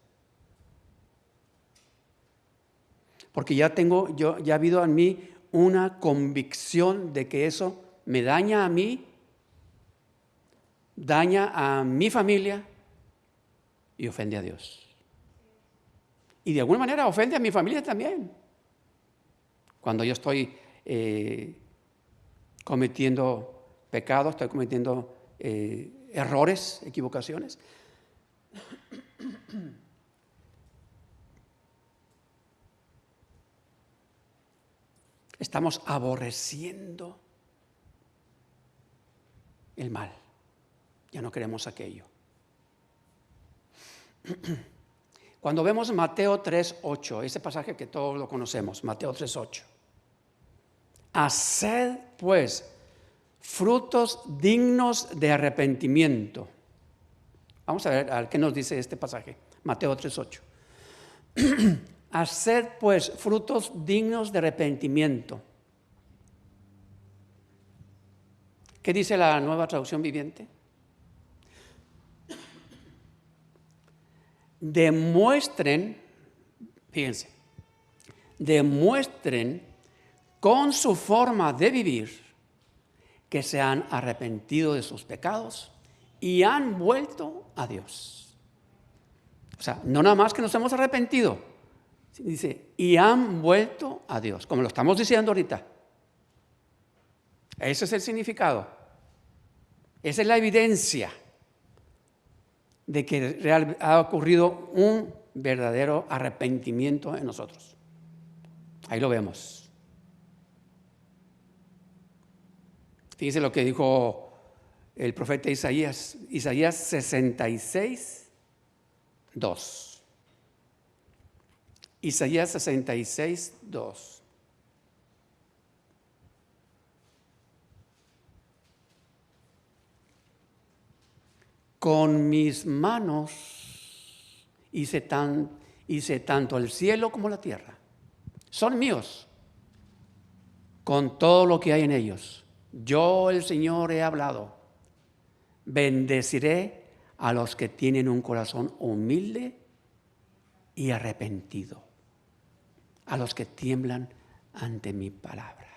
Porque ya ha habido en mí una convicción de que eso me daña a mí, daña a mi familia y ofende a Dios. Y de alguna manera ofende a mi familia también. Cuando yo estoy cometiendo pecados, estoy cometiendo errores, equivocaciones. Estamos aborreciendo el mal. Ya no queremos aquello. Cuando vemos Mateo 3:8, ese pasaje que todos lo conocemos, Mateo 3:8. Haced pues frutos dignos de arrepentimiento. Vamos a ver qué nos dice este pasaje, Mateo 3:8. Haced pues frutos dignos de arrepentimiento. ¿Qué dice la Nueva Traducción Viviente? Demuestren, fíjense, demuestren con su forma de vivir que se han arrepentido de sus pecados y han vuelto a Dios. O sea, no nada más que nos hemos arrepentido, dice, y han vuelto a Dios, como lo estamos diciendo ahorita. Ese es el significado. Esa es la evidencia de que ha ocurrido un verdadero arrepentimiento en nosotros. Ahí lo vemos. Fíjense lo que dijo el profeta Isaías 66:2. Isaías 66:2. Con mis manos hice tanto el cielo como la tierra. Son míos, con todo lo que hay en ellos. Yo, el Señor, he hablado. Bendeciré a los que tienen un corazón humilde y arrepentido, a los que tiemblan ante mi palabra.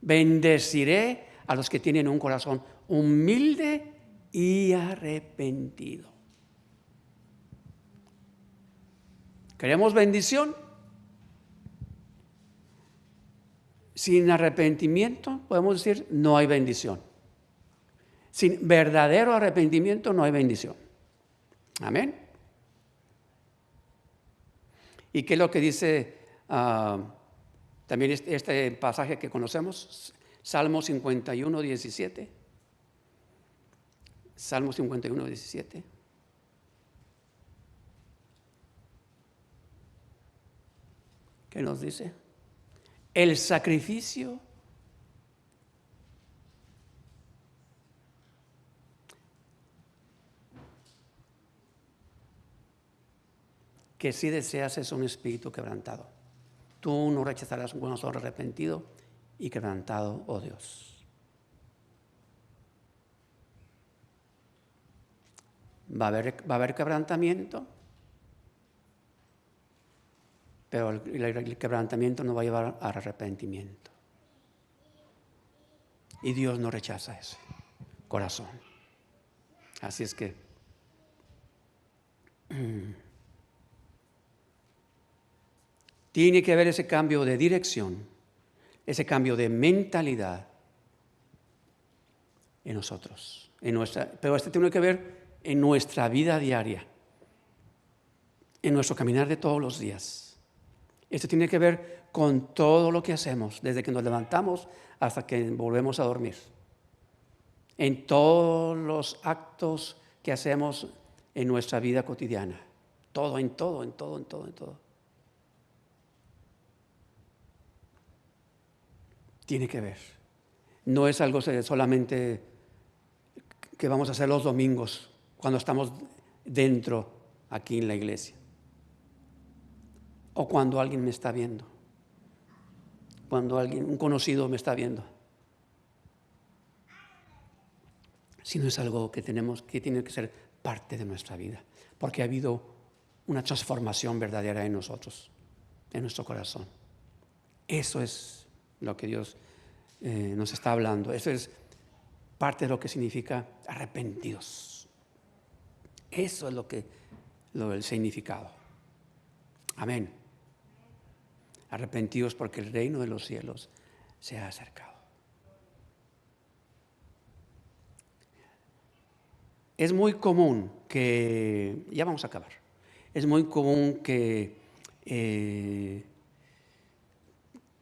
Bendeciré a los que tienen un corazón humilde y arrepentido. ¿Queremos bendición? Sin arrepentimiento, podemos decir, no hay bendición. Sin verdadero arrepentimiento no hay bendición. Amén. ¿Y qué es lo que dice también este pasaje que conocemos? Salmo 51:17. Salmo 51:17. ¿Qué nos dice? El sacrificio que si deseas es un espíritu quebrantado. Tú no rechazarás un corazón arrepentido y quebrantado, oh Dios. Va a haber quebrantamiento, pero el quebrantamiento no va a llevar al arrepentimiento. Y Dios no rechaza ese corazón. Así es que tiene que haber ese cambio de dirección, ese cambio de mentalidad en nosotros, pero esto tiene que ver en nuestra vida diaria, en nuestro caminar de todos los días. Esto tiene que ver con todo lo que hacemos, desde que nos levantamos hasta que volvemos a dormir. En todos los actos que hacemos en nuestra vida cotidiana. En todo. Tiene que ver. No es algo solamente que vamos a hacer los domingos cuando estamos dentro aquí en la iglesia. O cuando alguien me está viendo. Cuando un conocido me está viendo. Sino es algo que tiene que ser parte de nuestra vida. Porque ha habido una transformación verdadera en nosotros, en nuestro corazón. Eso es lo que Dios nos está hablando. Eso es parte de lo que significa arrepentidos. Eso es el significado. Amén. Arrepentidos porque el reino de los cielos se ha acercado. Es muy común que, ya vamos a acabar, es muy común que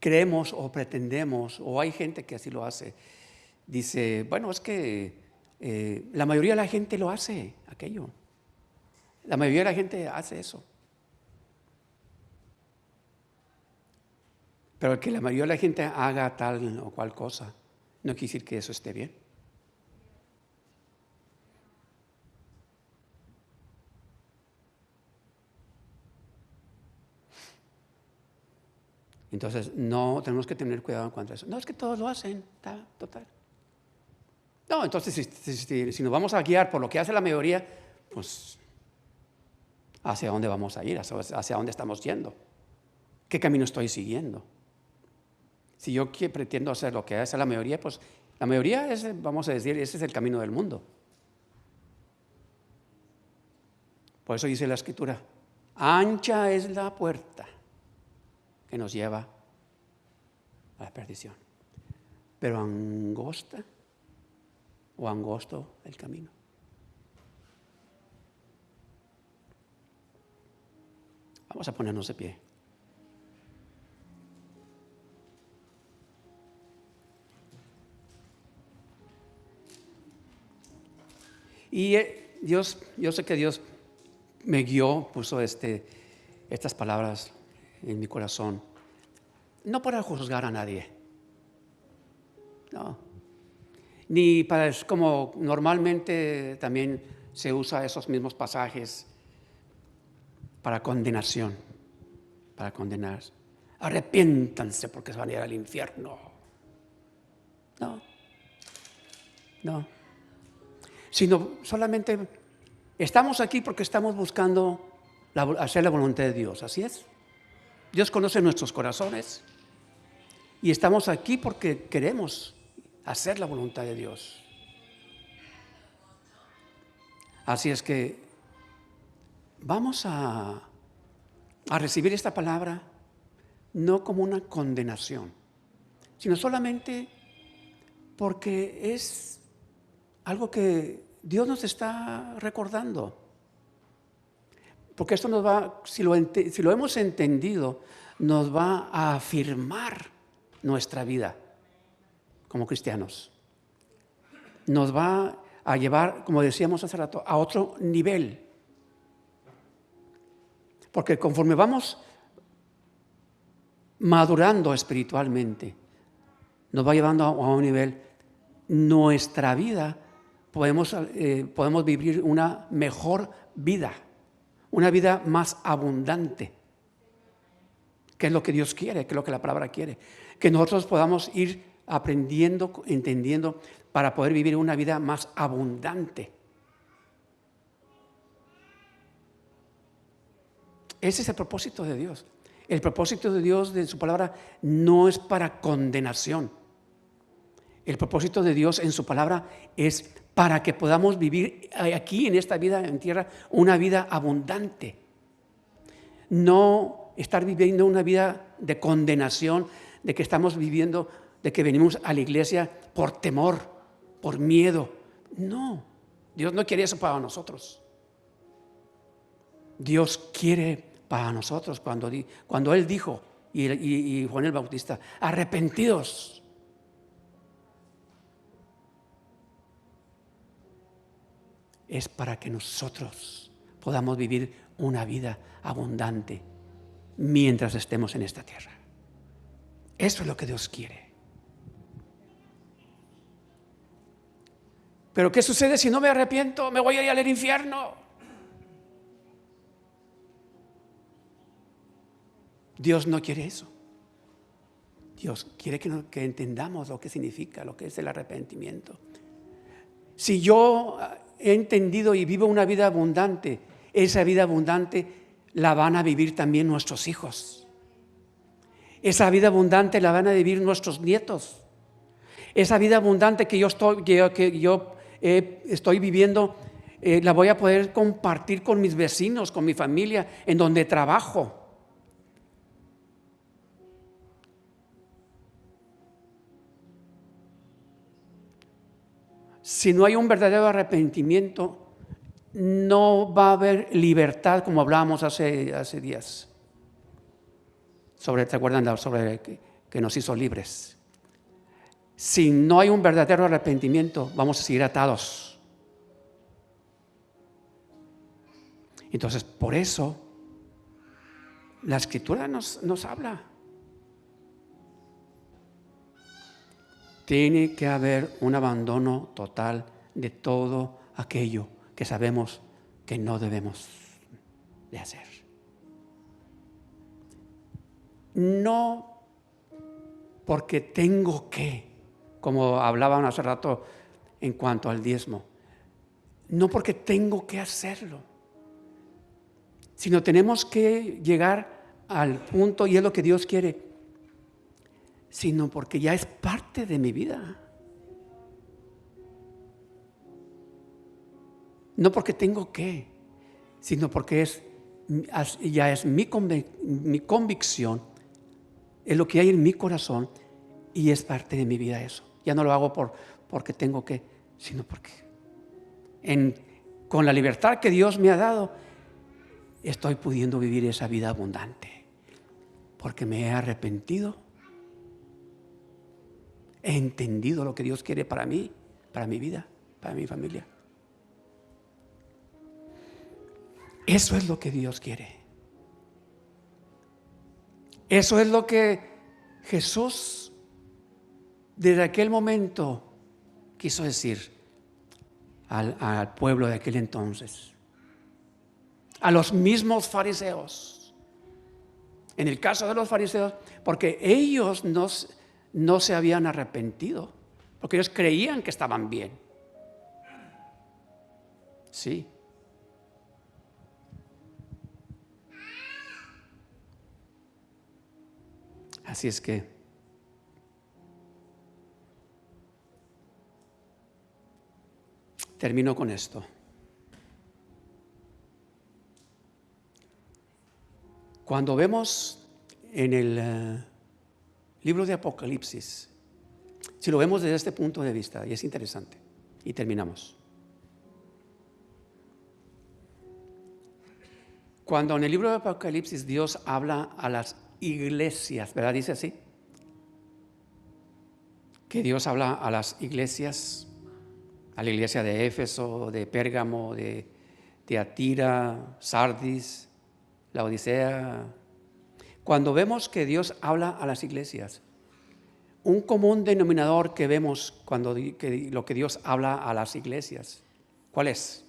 creemos o pretendemos, o hay gente que así lo hace, dice, bueno, es que la mayoría de la gente lo hace, aquello. La mayoría de la gente hace eso. Pero que la mayoría de la gente haga tal o cual cosa, no quiere decir que eso esté bien. Entonces, no tenemos que tener cuidado en cuanto a eso. No, es que todos lo hacen, está total. No, entonces, si nos vamos a guiar por lo que hace la mayoría, pues, ¿hacia dónde vamos a ir? ¿Hacia dónde estamos yendo? ¿Qué camino estoy siguiendo? Si yo pretendo hacer lo que hace la mayoría, pues, la mayoría es, vamos a decir, ese es el camino del mundo. Por eso dice la Escritura, ancha es la puerta que nos lleva a la perdición, pero angosta o angosto el camino. Vamos a ponernos de pie. Y Dios, yo sé que Dios me guió, puso estas palabras en mi corazón, no para juzgar a nadie, no, ni para, como normalmente también se usa esos mismos pasajes para condenación, para condenar. Arrepiéntanse porque se van a ir al infierno. No, sino solamente estamos aquí porque estamos buscando hacer la voluntad de Dios, así es. Dios conoce nuestros corazones y estamos aquí porque queremos hacer la voluntad de Dios. Así es que vamos a recibir esta palabra no como una condenación, sino solamente porque es algo que Dios nos está recordando. Porque esto nos va, si lo hemos entendido, nos va a afirmar nuestra vida como cristianos. Nos va a llevar, como decíamos hace rato, a otro nivel. Porque conforme vamos madurando espiritualmente, nos va llevando a un nivel, nuestra vida, podemos vivir una mejor vida. Una vida más abundante, que es lo que Dios quiere, que es lo que la palabra quiere. Que nosotros podamos ir aprendiendo, entendiendo, para poder vivir una vida más abundante. Ese es el propósito de Dios. El propósito de Dios, de su palabra, no es para condenación. El propósito de Dios en su palabra es para que podamos vivir aquí en esta vida en tierra una vida abundante. No estar viviendo una vida de condenación, de que estamos viviendo, de que venimos a la iglesia por temor, por miedo. No, Dios no quiere eso para nosotros. Dios quiere para nosotros cuando Él dijo, y Juan el Bautista, arrepentidos. Es para que nosotros podamos vivir una vida abundante mientras estemos en esta tierra. Eso es lo que Dios quiere. Pero ¿qué sucede si no me arrepiento? Me voy a ir al infierno. Dios no quiere eso. Dios quiere que entendamos lo que significa, lo que es el arrepentimiento. Si yo he entendido y vivo una vida abundante, esa vida abundante la van a vivir también nuestros hijos. Esa vida abundante la van a vivir nuestros nietos. Esa vida abundante que yo estoy viviendo, la voy a poder compartir con mis vecinos, con mi familia, en donde trabajo. Si no hay un verdadero arrepentimiento, no va a haber libertad, como hablábamos hace días. ¿Se acuerdan sobre que nos hizo libres? Si no hay un verdadero arrepentimiento, vamos a seguir atados. Entonces, por eso, la Escritura nos habla. Tiene que haber un abandono total de todo aquello que sabemos que no debemos de hacer. No porque tengo que, como hablaban hace rato en cuanto al diezmo, no porque tengo que hacerlo, sino tenemos que llegar al punto, y es lo que Dios quiere, sino porque ya es parte de mi vida. No porque tengo que, sino porque ya es mi convicción, es lo que hay en mi corazón y es parte de mi vida eso. Ya no lo hago porque tengo que, sino porque con la libertad que Dios me ha dado, estoy pudiendo vivir esa vida abundante. Porque me he arrepentido, he entendido lo que Dios quiere para mí, para mi vida, para mi familia. Eso es lo que Dios quiere. Eso es lo que Jesús desde aquel momento quiso decir al pueblo de aquel entonces, a los mismos fariseos. En el caso de los fariseos, porque ellos no se habían arrepentido, porque ellos creían que estaban bien. Sí. Así es que termino con esto. Cuando vemos en el libro de Apocalipsis, si lo vemos desde este punto de vista, y es interesante, y terminamos. Cuando en el libro de Apocalipsis Dios habla a las iglesias, ¿verdad? Dice así, que Dios habla a las iglesias, a la iglesia de Éfeso, de Pérgamo, de Tiatira, Sardis, la Odisea. Cuando vemos que Dios habla a las iglesias, un común denominador que vemos lo que Dios habla a las iglesias, ¿cuál es?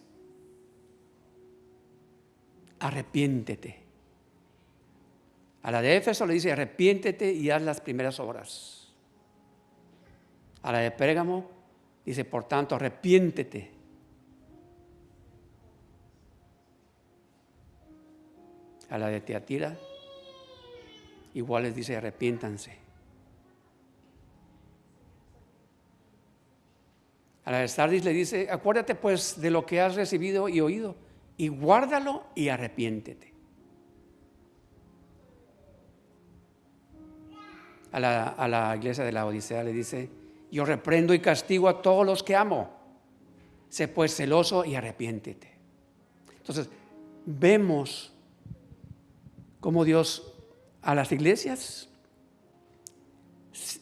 Arrepiéntete. A la de Éfeso le dice arrepiéntete y haz las primeras obras. A la de Pérgamo dice por tanto arrepiéntete. A la de Tiatira igual les dice arrepiéntanse. A la de Sardis le dice acuérdate pues de lo que has recibido y oído y guárdalo y arrepiéntete. A la iglesia de la Odisea le dice yo reprendo y castigo a todos los que amo. Sé pues celoso y arrepiéntete. Entonces vemos cómo Dios a las iglesias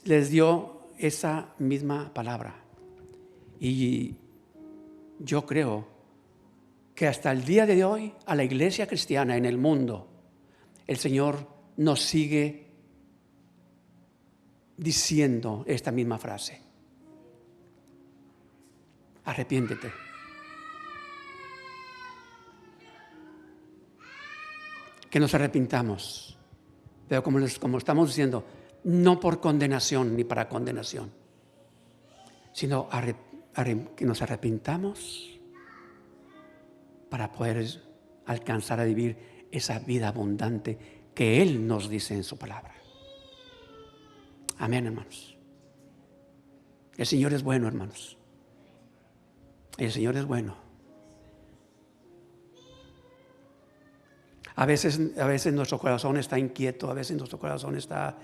les dio esa misma palabra. Y yo creo que hasta el día de hoy a la iglesia cristiana en el mundo, el Señor nos sigue diciendo esta misma frase. Arrepiéntete. Que nos arrepintamos. Pero como estamos diciendo, no por condenación ni para condenación, sino que nos arrepintamos para poder alcanzar a vivir esa vida abundante que Él nos dice en su palabra. Amén, hermanos. El Señor es bueno, hermanos. El Señor es bueno. A veces nuestro corazón está inquieto, a veces nuestro corazón está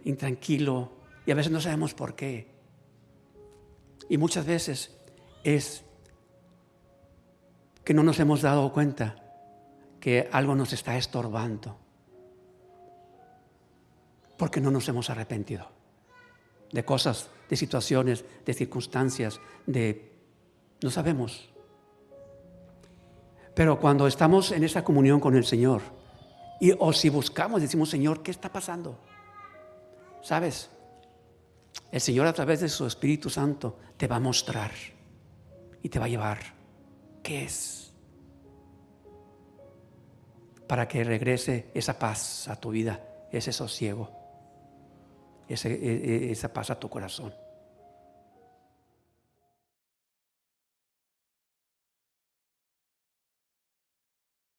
intranquilo y a veces no sabemos por qué. Y muchas veces es que no nos hemos dado cuenta que algo nos está estorbando porque no nos hemos arrepentido de cosas, de situaciones, de circunstancias, no sabemos. Pero cuando estamos en esa comunión con el Señor, o si buscamos, decimos, Señor, ¿qué está pasando? ¿Sabes? El Señor a través de su Espíritu Santo te va a mostrar y te va a llevar. ¿Qué es? Para que regrese esa paz a tu vida, ese sosiego, esa paz a tu corazón.